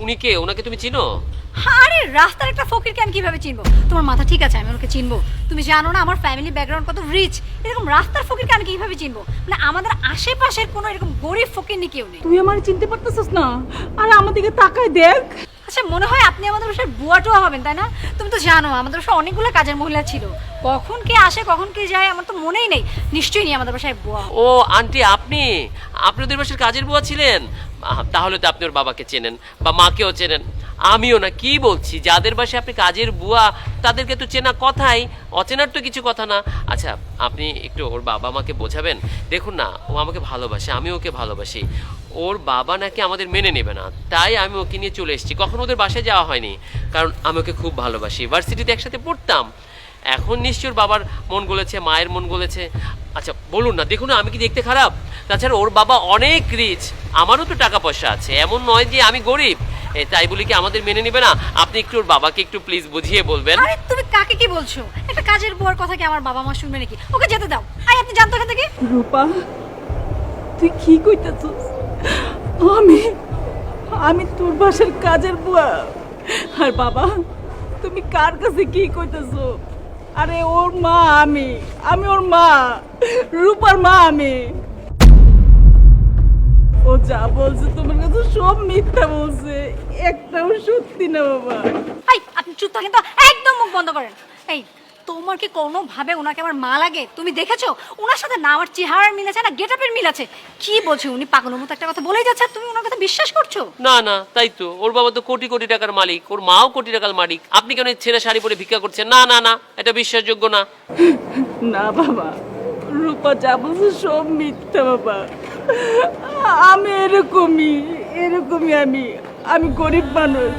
উনি কে? ওনাকে তুমি চিনো? আরে রাস্তার একটা ফকিরকে আমি কিভাবে চিনবো? তোমার মাথা ঠিক আছে? আমি ওকে চিনবো? তুমি জানো না আমার ফ্যামিলি ব্যাকগ্রাউন্ড কত রিচ? এরকম রাস্তার ফকিরকে আমি কিভাবে চিনবো? মানে আমাদের আশেপাশের কোনো এরকম গরিব ফকির নি কেউ নেই। তুই আমার চিনতে পারতেছিস না? আরে আমার দিকে তাকায় দেখ। আচ্ছা মনে হয় আপনি আমাদের বাসায় বুয়াটোয়া হবেন তাই না? তুমি তো জানো আমাদের বাসায় অনেকগুলো কাজের মহিলা ছিল, কখন কে আসে কখন কে যায় আমার তো মনেই নেই। নিশ্চয়ই নেই আমাদের বাসায় বুয়া। ও আন্টি, আপনি আপনাদের বাসার কাজের বুয়া ছিলেন? তাহলে তো আপনি ওর বাবাকে চেনেন বা মাকেও চেনেন। আমিও না, কি বলছি, যাদের বাসায় আপনি কাজের বুয়া তাদেরকে তো চেনা কথাই, অচেনার তো কিছু কথা না। আচ্ছা আপনি একটু ওর বাবা মাকে বোঝাবেন। দেখুন না, ও আমাকে ভালোবাসে, আমি ওকে ভালোবাসি। ওর বাবা নাকি আমাদের মেনে নেবে না, তাই আমি ওকে নিয়ে চলে এসেছি। কখনো ওদের বাসায় যাওয়া হয়নি, কারণ আমি ওকে খুব ভালোবাসি। ভার্সিটিতে একসাথে পড়তাম। এখন নিশ্চয়ই ওর বাবার মন গলেছে, মায়ের মন গলেছে। আচ্ছা বলুন না, দেখুন না আমি কি দেখতে খারাপ? তাছাড়া ওর বাবা অনেক রিচ, আমারও তো টাকা পয়সা আছে, এমন নয় যে আমি গরিব। তাই বলি কি আমাদের মেনে নেবে না? আপনি একটু ওর বাবাকে একটু প্লিজ বুঝিয়ে বলবেন। আরে তুমি কাকে কি বলছো? একটা কাজের বুয়ার কথা কি আমার বাবা মা শুনবে নাকি? ওকে যেতে দাও। আই আপনি জানতো এখান থেকে? রূপা, তুই কি কইতাছিস? আমি আমি তোর বাসার কাজের বুয়া? আর বাবা, তুমি কার কাছে কি কইতাছো? আরে ওর মা আমি ওর মা, রূপার মা আমি। ও যা বলছে তোমার কাছে সব মিথ্যা বলছে, একটাও সত্যি না বাবা। আই আপনি চুপ থাকেন তো, একদম মুখ বন্ধ করেন। এই তোমার কি কোনোভাবে ওনাকে আমার মা লাগে? তুমি দেখেছো ওনার সাথে না আমার চেহারার মিল আছে না গেটআপের মিল আছে? কি বলছো? উনি পাগলের মতো একটা কথা বলেই যাচ্ছে আর তুমি ওনার কথা বিশ্বাস করছো? না না, তাই তো, ওর বাবা তো কোটি কোটি টাকার মালিক, ওর মাও কোটি টাকার মালিক। আপনি কেন ছেলে শাড়ি পরে ভিক্ষা করছেন? না না না, এটা বিশ্বাসযোগ্য না। না বাবা, রূপা যা বলছে সব মিথ্যা বাবা। আমি এরকমই আমি গরিব মানুষ।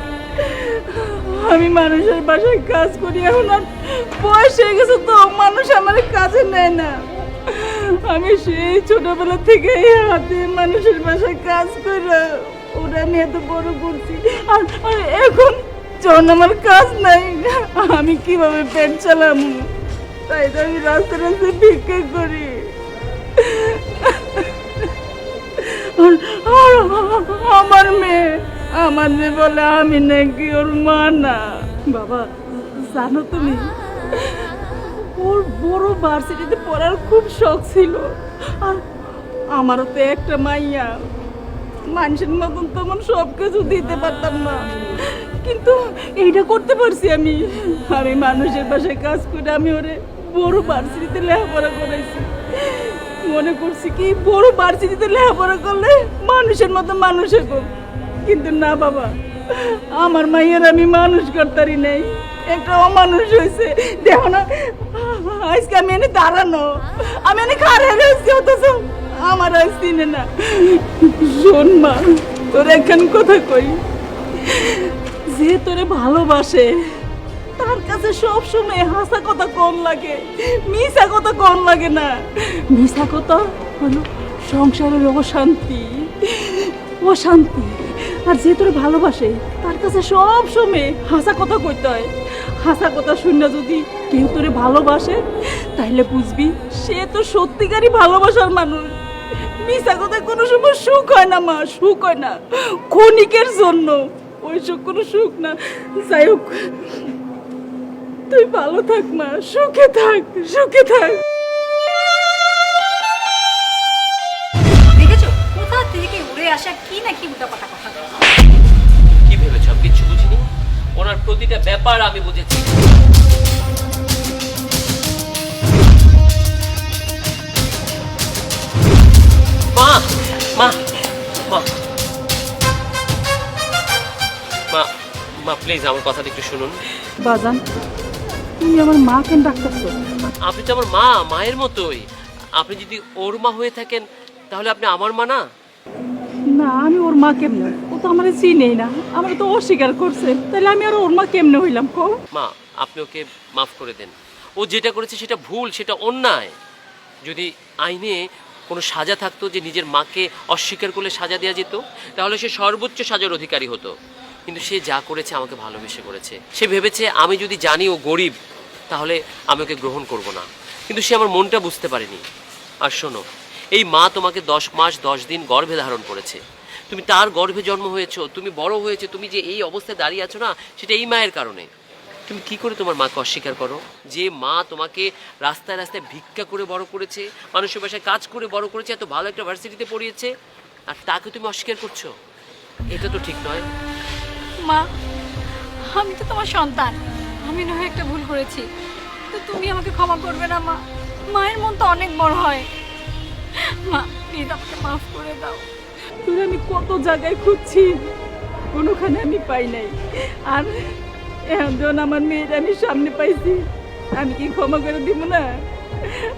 আমি মানুষের বাসায় কাজ করি, এখন আর বয়স হয়ে গেছে তো মানুষ আমার কাজে নেয় না। আমি সেই ছোটবেলা থেকে হাতে মানুষের বাসায় কাজ করে ওরা নিয়ে এত বড় করছি। আর এখন যখন আমার কাজ নাই, আমি কিভাবে পেট চালাম? তাই তো আমি রাস্তায় রাস্তায় ভিক্ষা করি। আমার মেয়ে বলে আমি নাকি ওর মা না। বাবা জানো তুমি, ওর বড় ভার্সিটিতে পড়ার খুব শখ ছিল, আর আমারও তো একটা মাইয়া। মানুষের মতন তখন সব কিছু দিতে পারতাম না, কিন্তু এইটা করতে পারছি। আমি মানুষের বাসায় কাজ করে আমি ওরে বড় ভার্সিটিতে লেখাপড়া করাইছি। মনে করছি কি বড় ভার্সিটিতে লেখাপড়া করলে মানুষের মতো মানুষ হবো, কিন্তু না বাবা, আমার মাইয়ের আমি মানুষ করতারি নাই, একটা অমানুষ হয়েছে। দেখো না আজকে আমি এনে দাঁড়ানো, আমি এনে খারাপ হয়েছি, অথচ আমার আজ চিনে না। শোন মা, তোর একখান কথা কই, যে তোরে ভালোবাসে তার কাছে সব সময় হাসা কথা কম লাগে, মিশা কথা কম লাগে না। মিশা কথা হলো সংসারের অশান্তি। আর যে তোরে ভালোবাসে তার কাছে সব সময় হাসা কথা কইতে হয়। হাসা কথা শুনে যদি কেউ তোরে ভালোবাসে তাহলে বুঝবি সে তো সত্যিকারই ভালোবাসার মানুষ। মিশা কথা কোনো সময় সুখ হয় না মা, সুখ হয় না, ক্ষণিকের জন্য, ওইসব কোনো সুখ না। যাই হোক, তুই ভালো থাক মা, সুখে থাক। দেখেছো কোথা থেকে উড়ে আসা কি না কি উল্টা কথা কথা। কি ভেবেছ? আমি কিচ্ছু বুঝিনি, ওনার প্রতিটা ব্যাপার আমি বুঝেছি। মা মা মা মা মা প্লিজ আমার কথাটা একটু শুনুন। বাজান, তুমি আমার মা কেন ডাকতেছো? আপনি তো আমার মা, মায়ের মতোই। আপনি যদি ওর মা হয়ে থাকেন তাহলে আপনি আমার মা না? না, আমি ওর মা কেমনে? ও তো আমার চিনেই না, আমার তো অস্বীকার করছে, তাহলে আমি আর ওর মা কেমনে হইলাম কো? মা আপনি ওকে মাফ করে দেন। ও যেটা করেছে সেটা ভুল, সেটা অন্যায়। যদি আইনে কোনো সাজা থাকতো যে নিজের মাকে অস্বীকার করলে সাজা দেওয়া যেত, তাহলে সে সর্বোচ্চ সাজার অধিকারী হতো। কিন্তু সে যা করেছে আমাকে ভালোবেসে করেছে। সে ভেবেছে আমি যদি জানি ও গরিব তাহলে আমি ওকে গ্রহণ করব না, কিন্তু সে আমার মনটা বুঝতে পারেনি। আর শোনো, এই মা তোমাকে 10 মাস 10 দিন গর্ভে ধারণ করেছে, তুমি তার গর্ভে জন্ম হয়েছো, তুমি বড় হয়েছে, তুমি যে এই অবস্থায় দাঁড়িয়ে আছো না, সেটা এই মায়ের কারণে। তুমি কি করে তোমার মাকে অস্বীকার করো? যে মা তোমাকে রাস্তায় রাস্তায় ভিক্ষা করে বড় করেছে, মানুষের বাসায় কাজ করে বড় করেছে, এত ভালো একটা ভার্সিটিতে পড়িয়েছে, আর তাকে তুমি অস্বীকার করছো? এটা তো ঠিক নয়। মা, আমি তো তোমার সন্তান, আমি নয় একটা ভুল করেছি, তো তুমি আমাকে ক্ষমা করবে না মা? মায়ের মন তো অনেক বড় হয়। মা প্লিজ আমাকে মাফ করে দাও। তোর আমি কত জায়গায় খুঁজছি, কোনোখানে আমি পাই নাই। আর এখন যখন আমার মেয়ের আমি সামনে পাইছি, আমি কি ক্ষমা করে দিব না?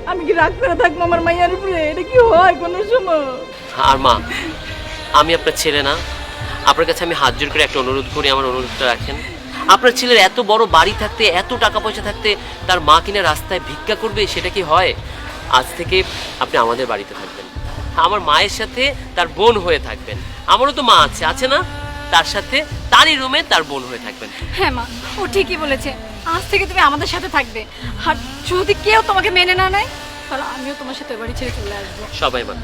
আমি কি রাগ করে থাকবো আমার মায়ের উপরে? এটা কি হয় কোনো সময়? আর মা, আমি আপনার ছেলে না? আপনার কাছে আমি হাত জোর করে একটা অনুরোধ করি, আমার অনুরোধটা রাখেন। আপনার ছেলের এত বড় বাড়ি থাকতে, এত টাকা পয়সা থাকতে, তার মা কিনা রাস্তায় ভিক্ষা করবে, সেটা কি হয়? আজ থেকে আপনি আমাদের বাড়িতে থাকবেন, আমার মায়ের সাথে তার বোন হয়ে থাকবেন। আমারও তো মা আছে, আছে না? তার সাথে তারই রুমে তার বোন হয়ে থাকবেন। হ্যাঁ মা, ও ঠিকই বলেছে, আজ থেকে তুমি আমাদের সাথে থাকবে। আর যদি কেউ তোমাকে মেনে না নেয়, তাহলে আমিও তোমার সাথে বাড়ি ছেড়ে চলে আসবো। সবাই মানে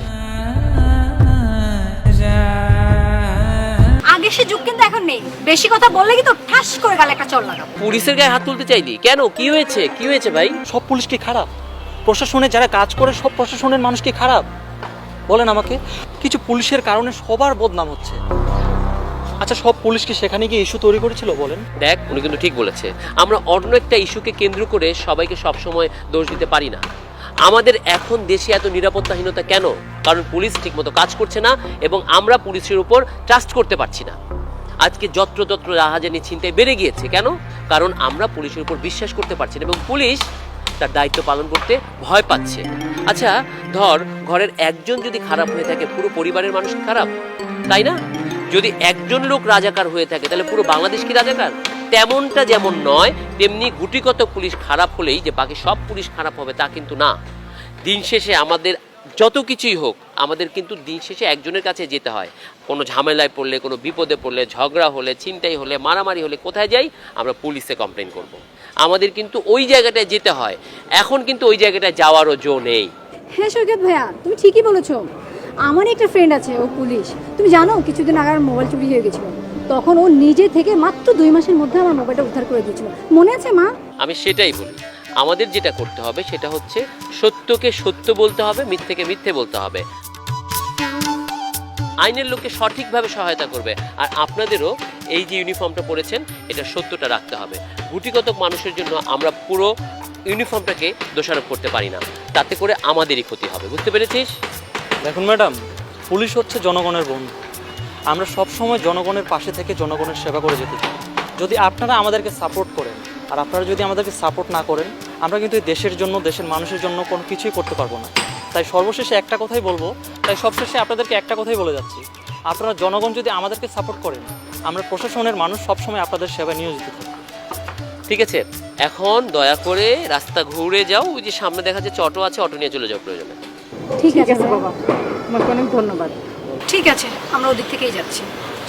আগে সে যুগ কিন্তু এখন নেই, বেশি কথা বললে কিন্তু ঠাস করে গালে একটা চড় লাগাবো। পুলিশের গায়ে হাত তুলতে চাইলি কেন? কি হয়েছে? কি হয়েছে ভাই? সব পুলিশ কি খারাপ? প্রশাসনে যারা কাজ করে সব প্রশাসনের মানুষ কি খারাপ? বলেন আমাকে। কিছু পুলিশের কারণে সবার বদনাম হচ্ছে। আচ্ছা, সব পুলিশ কি সেখানে গিয়ে ইস্যু তৈরি করেছিল বলেন? দেখ, উনি কিন্তু ঠিক বলেছে। আমরা অন্য একটা ইস্যুকে কেন্দ্র করে সবাইকে সবসময় দোষ দিতে পারি না। আমাদের এখন দেশে এত নিরাপত্তাহীনতা কেন? কারণ পুলিশ ঠিকমতো কাজ করছে না এবং আমরা পুলিশের উপর ট্রাস্ট করতে পারছি না। আজকে যত্রতত্র রাহাজানি ছিনতাই বেড়ে গিয়েছে কেন? কারণ আমরা পুলিশের উপর বিশ্বাস করতে পারছি না এবং পুলিশ তার দায়িত্ব পালন করতে ভয় পাচ্ছে। আচ্ছা ধর, ঘরের একজন যদি খারাপ হয়ে থাকে, পুরো পরিবারের মানুষ কি খারাপ? তাই না? যদি একজন লোক রাজাকার হয়ে থাকে, তাহলে পুরো বাংলাদেশ কি রাজাকার? তেমনটা যেমন নয়, তেমনি গুটিগত পুলিশ খারাপ হলেই যে বাকি সব পুলিশ খারাপ হবে তা কিন্তু না। দিন শেষে আমাদের যত কিছুই হোক, আমাদের কিন্তু দিন শেষে একজনের কাছে যেতে হয়। কোনো ঝামেলায় পড়লে, কোনো বিপদে পড়লে, ঝগড়া হলে, ছিনতাই হলে, মারামারি হলে কোথায় যাই? আমরা পুলিশে কমপ্লেন করব। আমাদের কিন্তু ওই জায়গাটায় যেতে হয়। এখন কিন্তু ওই জায়গাটায় যাওয়ারও জো নেই। হ্যাঁ সৈকত ভাইয়া, তুমি ঠিকই বলেছো। আমারই একটা ফ্রেন্ড আছে, ও পুলিশ। তুমি জানো কিছুদিন আগে আমার মোবাইল চুরি হয়ে গেছিল, তখন ও নিজে থেকে মাত্র 2 মাসের মধ্যে আমার মোবাইলটা উদ্ধার করে দিয়েছিল। মনে আছে মা? আমি সেটাই বলি, আমাদের যেটা করতে হবে সেটা হচ্ছে সত্যকে সত্য বলতে হবে, মিথ্যেকে মিথ্যে বলতে হবে। আইনের লোককে সঠিকভাবে সহায়তা করবে। আর আপনাদেরও এই যে ইউনিফর্মটা পরেছেন, এটা সত্যটা রাখতে হবে। গুটিগত মানুষের জন্য আমরা পুরো ইউনিফর্মটাকে দোষারোপ করতে পারি না, তাতে করে আমাদেরই ক্ষতি হবে। বুঝতে পেরেছিস? দেখুন ম্যাডাম, পুলিশ হচ্ছে জনগণের বন্ধু। আমরা সব সময় জনগণের পাশে থেকে জনগণের সেবা করে যেতে চাই। যদি আপনারা আমাদেরকে সাপোর্ট করেন আর আপনারা যদি আমাদেরকে সাপোর্ট না করেন, আমরা কিন্তু এই দেশের জন্য, দেশের মানুষের জন্য কোনো কিছুই করতে পারবো না। তাই সর্বশেষে একটা কথাই বলবো, তাই সবশেষে আপনাদেরকে একটা কথাই বলে যাচ্ছি, আপনারা জনগণ যদি আমাদেরকে সাপোর্ট করেন, আমরা প্রশাসনের মানুষ সবসময় আপনাদের সেবায় নিয়োজিত থাকবো। ঠিক আছে, এখন দয়া করে রাস্তা ঘুরে যাও, ওই যে সামনে দেখা যাচ্ছে অটো আছে, অটো নিয়ে চলে যাও প্রয়োজনে। ঠিক আছে বাবা, তোমাকে অনেক ধন্যবাদ। ঠিক আছে, আমরা ওদিক থেকেই যাচ্ছি,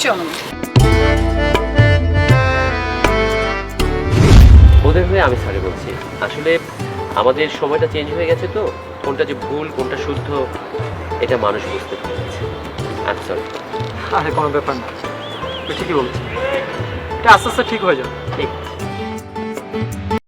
চলো। ওদের হয়ে আমি সরি বলছি। আসলে আমাদের সময়টা চেঞ্জ হয়ে গেছে, তো কোনটা যে ভুল কোনটা শুদ্ধ এটা মানুষ বুঝতে পেরেছে। আমি সরি। আরে কোনো ব্যাপার না, ঠিকই বলছি, এটা আস্তে আস্তে ঠিক হয়ে যাবে।